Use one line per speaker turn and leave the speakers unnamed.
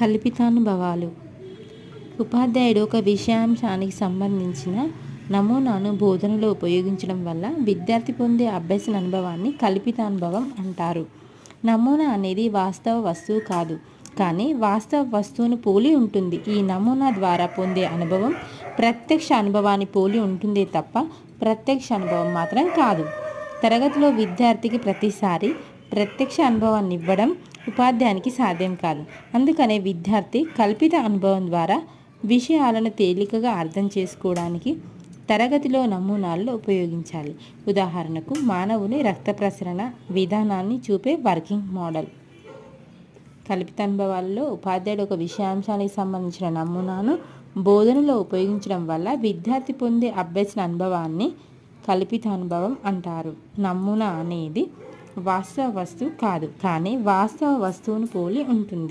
కల్పితానుభవాలు. ఉపాధ్యాయుడు ఒక విషయాంశానికి సంబంధించిన నమూనాను బోధనలో ఉపయోగించడం వల్ల విద్యార్థి పొందే అభ్యసన అనుభవాన్ని కల్పితానుభవం అంటారు. నమూనా అనేది వాస్తవ వస్తువు కాదు, కానీ వాస్తవ వస్తువును పోలి ఉంటుంది. ఈ నమూనా ద్వారా పొందే అనుభవం ప్రత్యక్ష అనుభవాన్ని పోలి ఉంటుందే తప్ప ప్రత్యక్ష అనుభవం మాత్రం కాదు. తరగతిలో విద్యార్థికి ప్రతిసారి ప్రత్యక్ష అనుభవాన్ని ఇవ్వడం ఉపాధ్యాయునికి సాధ్యం కాదు. అందుకనే విద్యార్థి కల్పిత అనుభవం ద్వారా విషయాలను తేలికగా అర్థం చేసుకోవడానికి తరగతిలో నమూనాలను ఉపయోగించాలి. ఉదాహరణకు, మానవుని రక్త ప్రసరణ విధానాన్ని చూపే వర్కింగ్ మోడల్. కల్పితానుభవాలలో ఉపాధ్యాయుడు ఒక విషయాంశానికి సంబంధించిన నమూనాను బోధనలో ఉపయోగించడం వల్ల విద్యార్థి పొందే అభ్యసన అనుభవాన్ని కల్పితానుభవం అంటారు. నమూనా అనేది వాస్తవ వస్తువు కాదు, కానీ వాస్తవ వస్తువును పోలి ఉంటుంది.